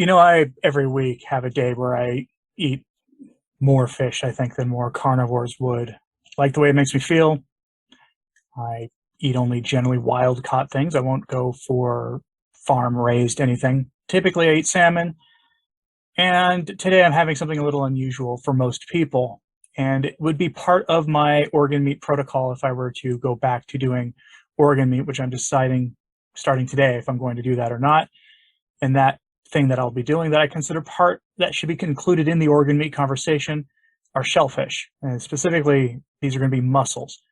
I every week have a day where I eat more fish, I think, than more carnivores would. Like the way it makes me feel. I eat only generally wild caught things. I won't go for farm raised anything. Typically, I eat salmon, and today I'm having something a little unusual for most people. And it would be part of my organ meat protocol if I were to go back to doing organ meat, which I'm deciding starting today if I'm going to do that or not. And that thing that I'll be doing that I consider part that should be included in the organ meat conversation are shellfish. And specifically, these are going to be mussels.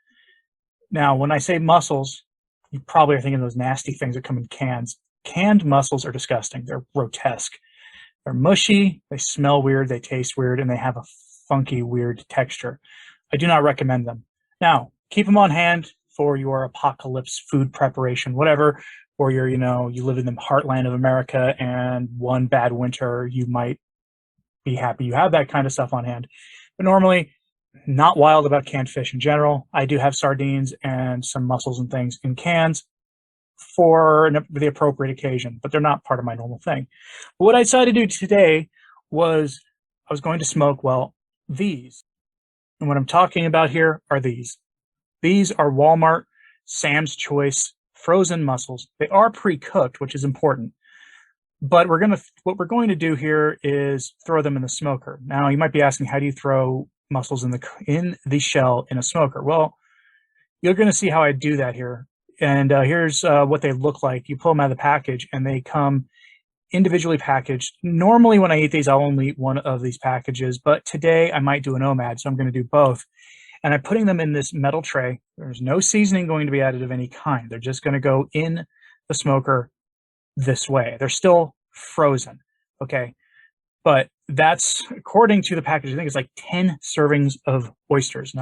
Now, when I say mussels, you probably are thinking of those nasty things that come in cans. Canned mussels are disgusting. They're grotesque. They're mushy, they smell weird, they taste weird, and they have a funky, weird texture. I do not recommend them. Now, keep them on hand for your apocalypse food preparation, whatever, or you live in the heartland of America and one bad winter, you might be happy you have that kind of stuff on hand. But normally, not wild about canned fish in general. I do have sardines and some mussels and things in cans for the appropriate occasion, but they're not part of my normal thing. But what I decided to do today was I was going to smoke, well, these. And what I'm talking about here are these. These are Walmart Sam's Choice frozen mussels. They are pre-cooked, which is important. But what we're going to do here is throw them in the smoker. Now, you might be asking, how do you throw mussels in the shell in a smoker? Well, you're going to see how I do that here. And here's what they look like. You pull them out of the package, and they come individually packaged. Normally, when I eat these, I'll only eat one of these packages, but today I might do an OMAD, so I'm going to do both. And I'm putting them in this metal tray. There's no seasoning going to be added of any kind. They're just going to go in the smoker this way. They're still frozen, okay? But that's, according to the package, I think it's like 10 servings of oysters,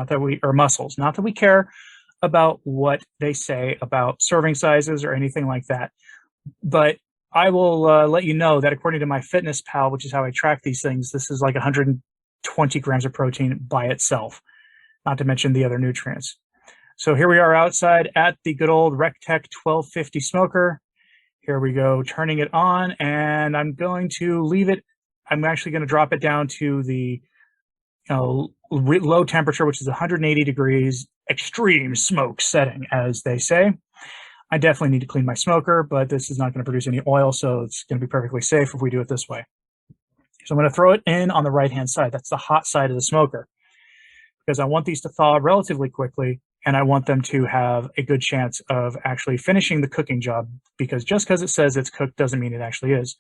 or mussels. Not that we care about what they say about serving sizes or anything like that. But I will let you know that according to MyFitnessPal, which is how I track these things, this is like 120 grams of protein by itself, not to mention the other nutrients. So here we are outside at the good old RecTech 1250 smoker. Here we go, turning it on, and I'm going to leave it. I'm actually going to drop it down to the low temperature, which is 180 degrees, extreme smoke setting, as they say. I definitely need to clean my smoker, but this is not going to produce any oil, so it's going to be perfectly safe if we do it this way. So I'm going to throw it in on the right-hand side. That's the hot side of the smoker, because I want these to thaw relatively quickly, and I want them to have a good chance of actually finishing the cooking job, because just because it says it's cooked doesn't mean it actually is.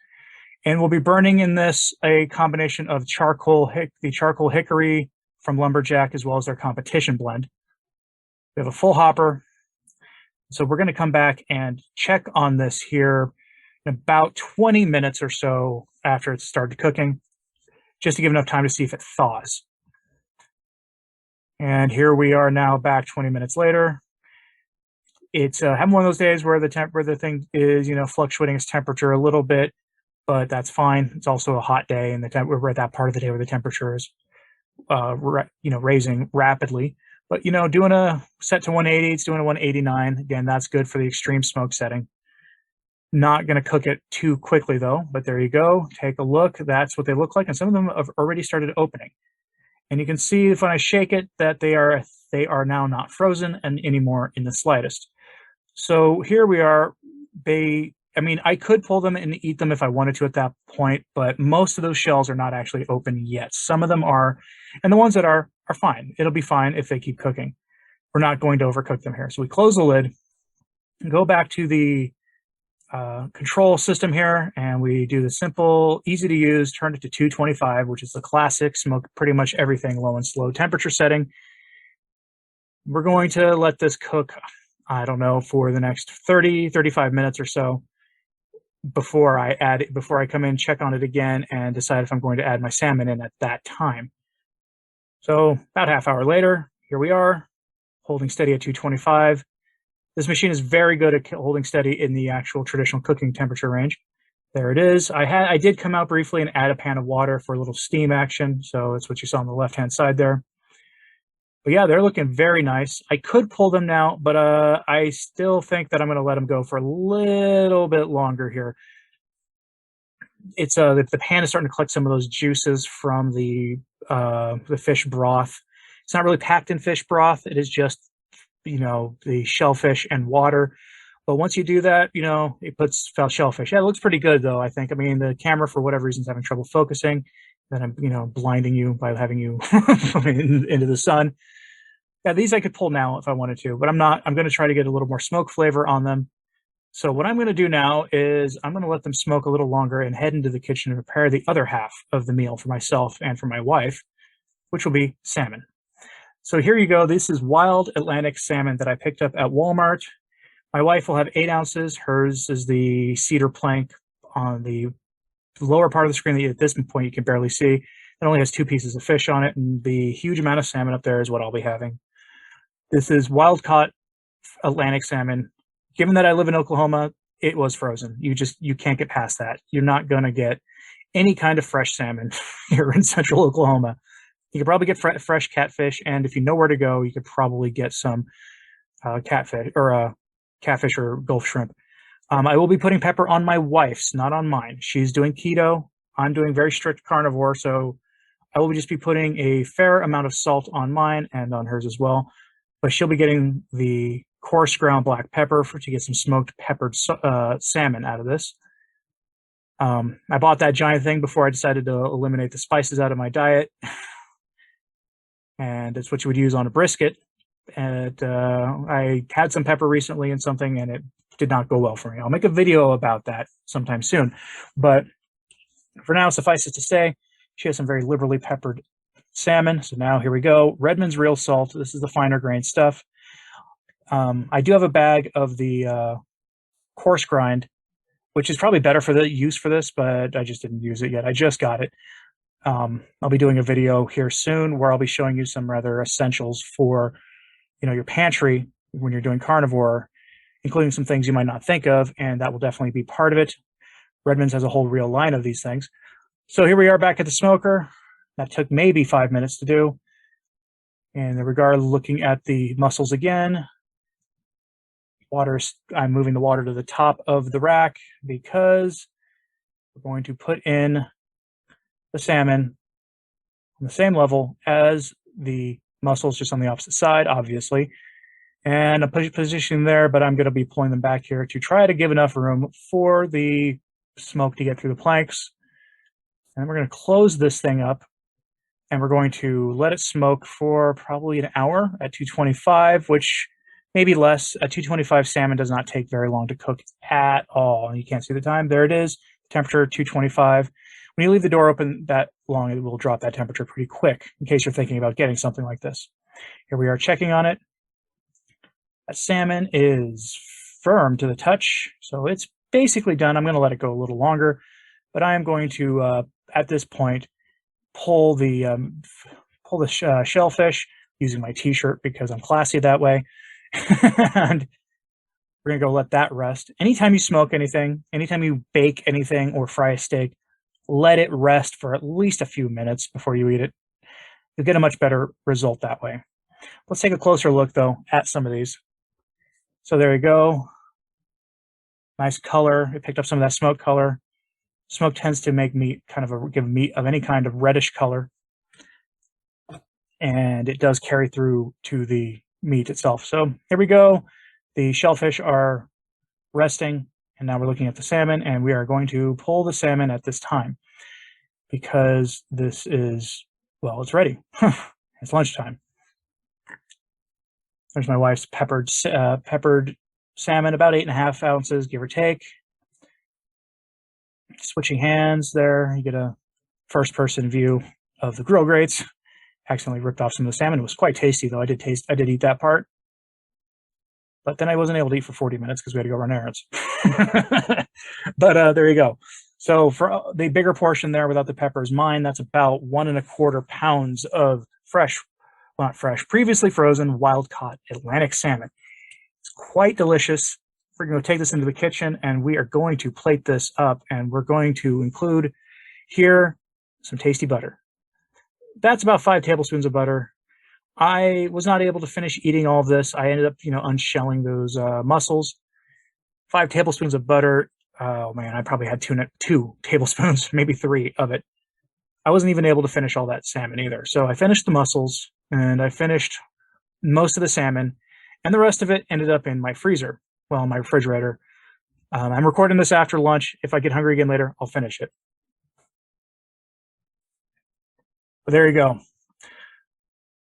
And we'll be burning in this a combination of the charcoal hickory from Lumberjack, as well as their competition blend. We have a full hopper. So we're going to come back and check on this here in about 20 minutes or so after it's started cooking, just to give enough time to see if it thaws. And here we are now back 20 minutes later. It's having one of those days where the thing is, fluctuating its temperature a little bit, but that's fine. It's also a hot day, and we're at that part of the day where the temperature is, raising rapidly. But, doing a set to 180, it's doing a 189. Again, that's good for the extreme smoke setting. Not going to cook it too quickly, though. But there you go. Take a look. That's what they look like. And some of them have already started opening. And you can see when I shake it that they are now not frozen and anymore in the slightest. So here we are. I could pull them and eat them if I wanted to at that point, but most of those shells are not actually open yet. Some of them are, and the ones that are fine. It'll be fine if they keep cooking. We're not going to overcook them here. So we close the lid, go back to the control system here, and we do the simple, easy to use, turn it to 225, which is the classic, smoke pretty much everything low and slow temperature setting. We're going to let this cook, I don't know, for the next 30, 35 minutes or so before I come in, check on it again, and decide if I'm going to add my salmon in at that time. So about half hour later, here we are, holding steady at 225. This machine is very good at holding steady in the actual traditional cooking temperature range. There it is. I did come out briefly and add a pan of water for a little steam action, so that's what you saw on the left-hand side there. But yeah, they're looking very nice. I could pull them now, but I still think that I'm going to let them go for a little bit longer here. it's the pan is starting to collect some of those juices from the fish broth. It's not really packed in fish broth. It is just, the shellfish and water. But once you do that, it puts shellfish. Yeah, it looks pretty good though, I think. I mean, the camera for whatever reason is having trouble focusing. Then I'm, blinding you by having you into the sun. Yeah, these I could pull now if I wanted to, but I'm not. I'm going to try to get a little more smoke flavor on them. So what I'm going to do now is I'm going to let them smoke a little longer and head into the kitchen and prepare the other half of the meal for myself and for my wife, which will be salmon. So here you go. This is wild Atlantic salmon that I picked up at Walmart. My wife will have 8 ounces. Hers is the cedar plank on the lower part of the screen that at this point you can barely see. It only has 2 pieces of fish on it, and the huge amount of salmon up there is what I'll be having. This is wild caught Atlantic salmon. Given that I live in Oklahoma, it was frozen. You can't get past that. You're not going to get any kind of fresh salmon here in central Oklahoma. You could probably get fresh catfish, and if you know where to go, you could probably get some catfish or Gulf shrimp. I will be putting pepper on my wife's, not on mine. She's doing keto. I'm doing very strict carnivore, so I will just be putting a fair amount of salt on mine and on hers as well. But she'll be getting the coarse ground black pepper to get some smoked peppered salmon out of this. I bought that giant thing before I decided to eliminate the spices out of my diet. And it's what you would use on a brisket. And I had some pepper recently in something, and it did not go well for me. I'll make a video about that sometime soon. But for now, suffice it to say, she has some very liberally peppered salmon. So now here we go. Redmond's real salt. This is the finer grain stuff. I do have a bag of the coarse grind, which is probably better for the use for this, but I just didn't use it yet. I just got it. I'll be doing a video here soon where I'll be showing you some rather essentials for, your pantry when you're doing carnivore, including some things you might not think of, and that will definitely be part of it. Redmond's has a whole real line of these things. So here we are back at the smoker. That took maybe 5 minutes to do. And in regard looking at the mussels again, I'm moving the water to the top of the rack because we're going to put in the salmon on the same level as the mussels, just on the opposite side, obviously. And I'm positioning there, but I'm going to be pulling them back here to try to give enough room for the smoke to get through the planks. And we're going to close this thing up, and we're going to let it smoke for probably an hour at 225, which maybe less. At 225, salmon does not take very long to cook at all. You can't see the time. There it is. Temperature 225. When you leave the door open that long, it will drop that temperature pretty quick, in case you're thinking about getting something like this. Here we are checking on it. That salmon is firm to the touch, so it's basically done. I'm going to let it go a little longer, but I am going to, at this point, pull the shellfish using my t-shirt because I'm classy that way. And we're going to go let that rest. Anytime you smoke anything, anytime you bake anything or fry a steak, let it rest for at least a few minutes before you eat it. You'll get a much better result that way. Let's take a closer look, though, at some of these. So there you go. Nice color. It picked up some of that smoke color. Smoke tends to make meat give meat of any kind of reddish color. And it does carry through to the meat itself. So here we go. The shellfish are resting. And now we're looking at the salmon, and we are going to pull the salmon at this time because this is, well, it's ready. It's lunchtime. There's my wife's peppered salmon, about 8.5 ounces, give or take. Switching hands there, you get a first-person view of the grill grates. Accidentally ripped off some of the salmon. It was quite tasty, though. I did eat that part. But then I wasn't able to eat for 40 minutes because we had to go run errands. But there you go. So for the bigger portion there without the pepper is mine. That's about 1.25 pounds of previously frozen, wild-caught Atlantic salmon. It's quite delicious. We're going to take this into the kitchen, and we are going to plate this up, and we're going to include here some tasty butter. That's about 5 tablespoons of butter. I was not able to finish eating all of this. I ended up, unshelling those mussels. 5 tablespoons of butter oh man, I probably had two tablespoons, maybe three of it. I wasn't even able to finish all that salmon either. So I finished the mussels and I finished most of the salmon, and the rest of it ended up in my freezer, well, in my refrigerator. I'm recording this after lunch. If I get hungry again later, I'll finish it. But there you go.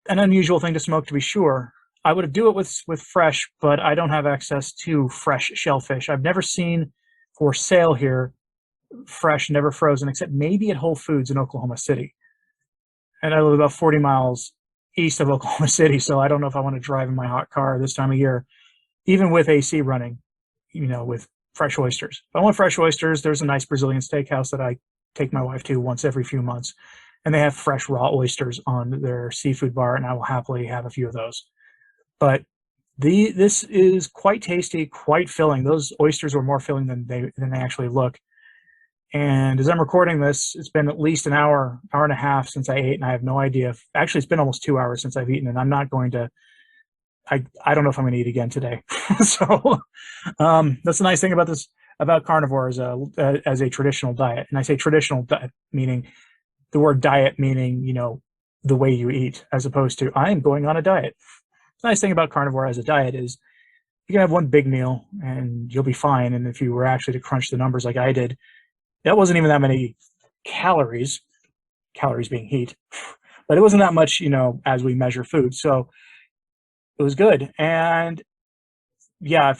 An unusual thing to smoke, to be sure. I would do it with fresh, but I don't have access to fresh shellfish. I've never seen for sale here fresh, never frozen, except maybe at Whole Foods in Oklahoma City. And I live about 40 miles east of Oklahoma City, so I don't know if I want to drive in my hot car this time of year, even with AC running, with fresh oysters. If I want fresh oysters, there's a nice Brazilian steakhouse that I take my wife to once every few months, and they have fresh raw oysters on their seafood bar, and I will happily have a few of those. But this is quite tasty, quite filling. Those oysters were more filling than they actually look. And as I'm recording this, it's been at least an hour and a half since I ate, and I have no idea if, actually it's been almost 2 hours since I've eaten, and I'm not going to, I don't know if I'm going to eat again today. So that's the nice thing about this, about carnivore as a traditional diet. And I say traditional diet, meaning the word diet meaning, the way you eat, as opposed to I'm going on a diet. The nice thing about carnivore as a diet is you can have one big meal and you'll be fine. And if you were actually to crunch the numbers like I did, that wasn't even that many calories being heat, but it wasn't that much, as we measure food. So it was good. And yeah,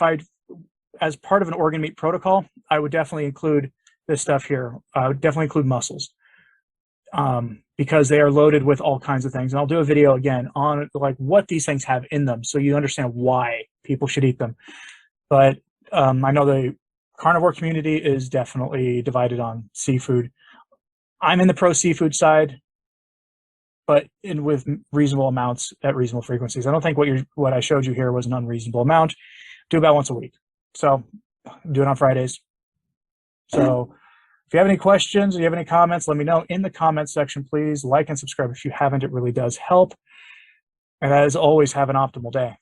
as part of an organ meat protocol, I would definitely include this stuff here. I would definitely include mussels, because they are loaded with all kinds of things. And I'll do a video again on like what these things have in them, so you understand why people should eat them. But I know the carnivore community is definitely divided on seafood. I'm in the pro seafood side, but with reasonable amounts at reasonable frequencies. I don't think what I showed you here was an unreasonable amount. Do about once a week. So do it on Fridays. So if you have any questions or you have any comments, let me know in the comments section. Please like and subscribe if you haven't. It really does help. And as always, have an optimal day.